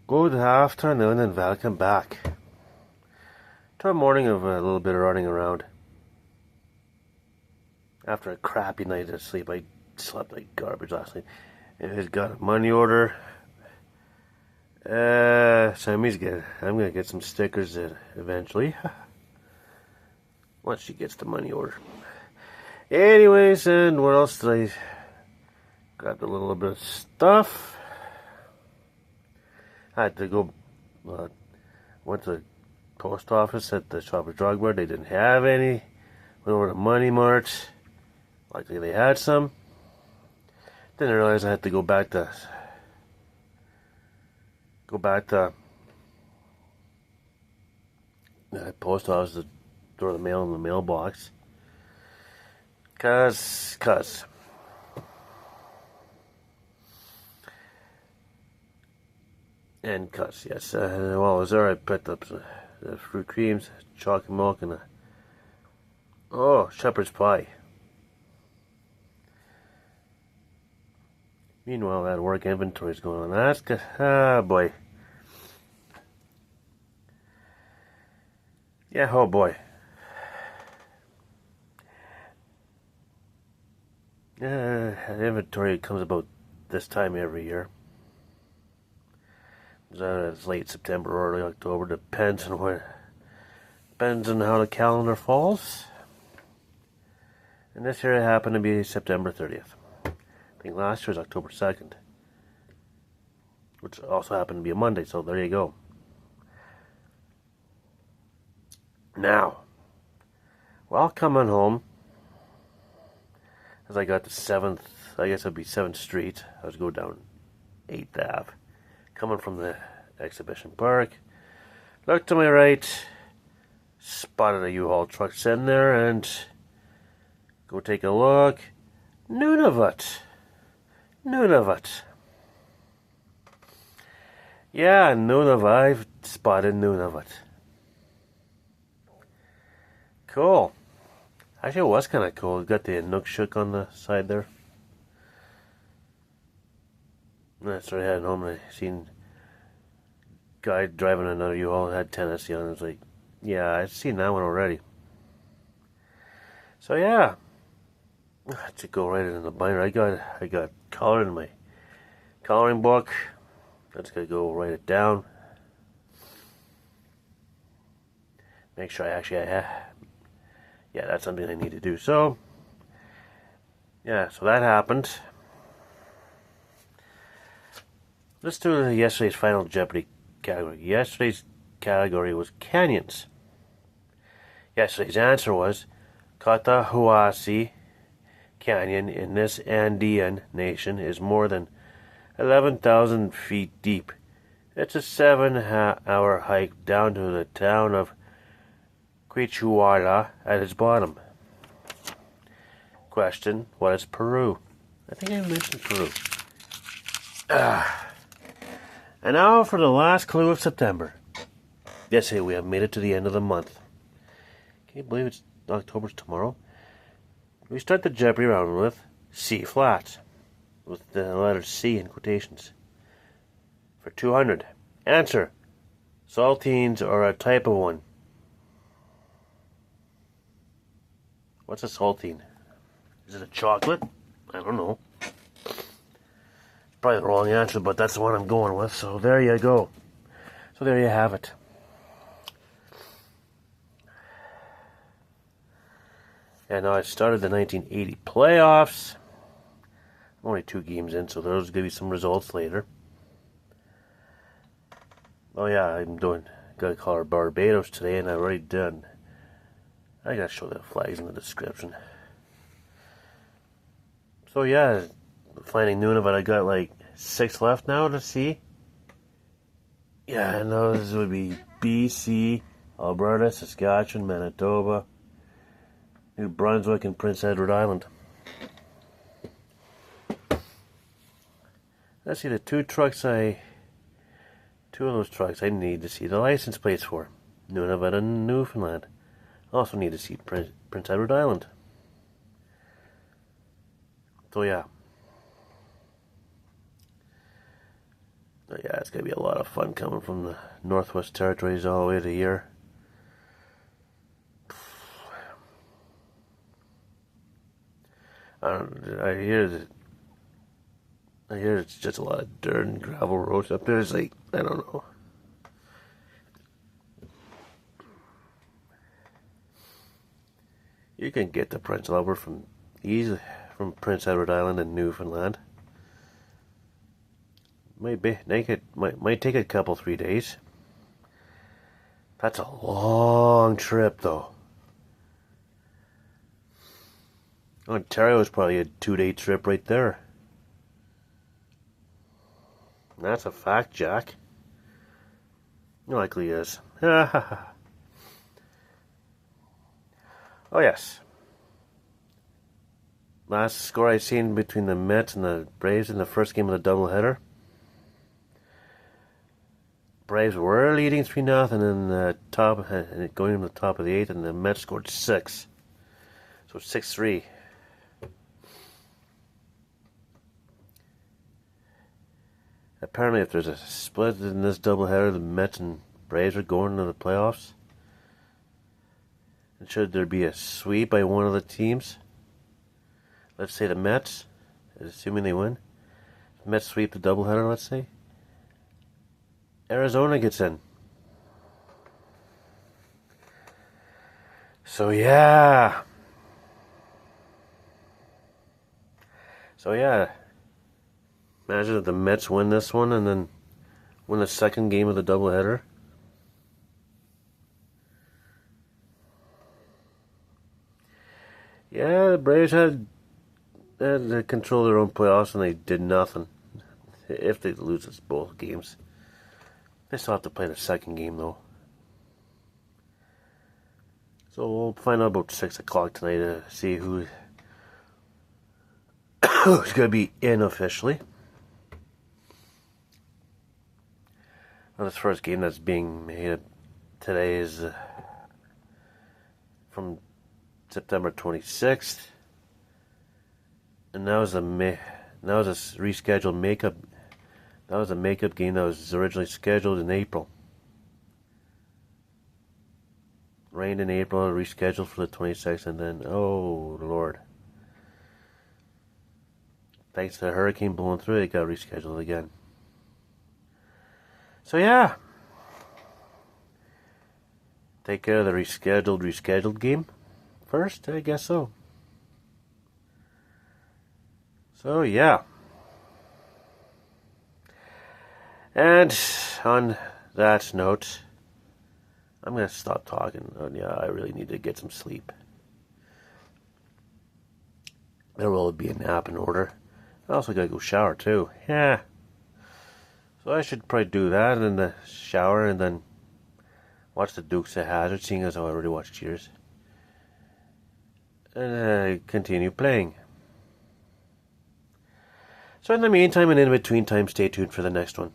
Good afternoon and welcome back to a morning of a little bit of running around. After a crappy night of sleep, I slept like garbage last night. And he's got a money order. Sammy's good. I'm gonna get some stickers eventually. Once she gets the money order. Anyways, and what else did I grab? A little bit of stuff. I had to go, went to the post office at the Shoppers Drug Mart. They didn't have any. Went over to Money Mart. Luckily they had some. Didn't realize I had to go back to the post office to throw the mail in the mailbox. Cause. And cuts, yes. While I was there, I picked up the fruit creams, chocolate milk, and shepherd's pie. Meanwhile, that work inventory's going on. That's good. Ah, boy. Yeah, oh boy. That inventory comes about this time every year. It's late September or early October, depends on how the calendar falls. And this year it happened to be September 30th. I think last year was October 2nd, which also happened to be a Monday, so there you go. Now, while coming home, as I got to 7th, I guess it'd be 7th Street, I was going down 8th Ave. Coming from the exhibition park, looked to my right, spotted a U-Haul truck sitting there, and go take a look. Nunavut. Yeah, Nunavut. I've spotted Nunavut. Cool. Actually, it was kind of cool. Got the Inukshuk on the side there. And I started heading home and I seen a guy driving another U-Haul had Tennessee on. I was like, yeah, I've seen that one already. So yeah, I should go right in the binder. I got color in my coloring book. I just gotta go write it down. Make sure yeah, that's something I need to do. So yeah, so that happened. Let's do yesterday's Final Jeopardy category. Yesterday's category was canyons. Yesterday's answer was Cotahuasi Canyon in this Andean nation is more than 11,000 feet deep. It's a 7-hour hike down to the town of Quichuala at its bottom. Question, what is Peru? I think I mentioned Peru. And now for the last clue of September. Yes, hey, we have made it to the end of the month. Can you believe it's October's tomorrow? We start the Jeopardy round with C flat, with the letter C in quotations. For 200. Answer. Saltines are a type of one. What's a saltine? Is it a chocolate? I don't know. Probably the wrong answer, but that's the one I'm going with. So there you go. So there you have it. And now I started the 1980 playoffs. I'm only 2 games in, so those will give you some results later. Oh yeah, I'm gotta call her Barbados today, and I've already done. I gotta show the flags in the description. So yeah, finding Nunavut, I got like 6 left now to see. Yeah, and those would be BC, Alberta, Saskatchewan, Manitoba, New Brunswick, and Prince Edward Island. Let's see, the 2 of those trucks I need to see the license plates for. Nunavut and Newfoundland. I also need to see Prince Edward Island. So yeah. Yeah, it's going to be a lot of fun coming from the Northwest Territories all the way to here. I hear it's just a lot of dirt and gravel roads up there. It's like, I don't know. You can get to Prince Albert from Prince Edward Island in Newfoundland. Might take a couple 3 days. That's a long trip, though. Ontario is probably a 2-day trip right there. That's a fact, Jack. It likely is. Oh, yes. Last score I seen between the Mets and the Braves in the first game of the doubleheader. Braves were leading 3-0 in the top, going into the top of the 8th, and the Mets scored 6. So 6-3. Apparently, if there's a split in this doubleheader, the Mets and Braves are going to the playoffs. And should there be a sweep by one of the teams, let's say the Mets, assuming they win, the Mets sweep the doubleheader, let's say, Arizona gets in. So yeah. Imagine if the Mets win this one and then win the second game of the doubleheader. Yeah, the Braves had to control their own playoffs and they did nothing. If they lose both games. They still have to play the second game though. So we'll find out about 6 o'clock tonight to see who's going to be in officially. Well, this first game that's being made today is from September 26th, and that was a rescheduled makeup. That was a makeup game that was originally scheduled in April. Rained in April, rescheduled for the 26th, and then, oh Lord. Thanks to the hurricane blowing through, it got rescheduled again. So yeah. Take care of the rescheduled game first, I guess so. So yeah. And on that note, I'm going to stop talking. I really need to get some sleep. There will be a nap in order. I also got to go shower too. Yeah. So I should probably do that in the shower and then watch the Dukes of Hazzard, seeing as I already watched Cheers. And continue playing. So in the meantime and in between time, stay tuned for the next one.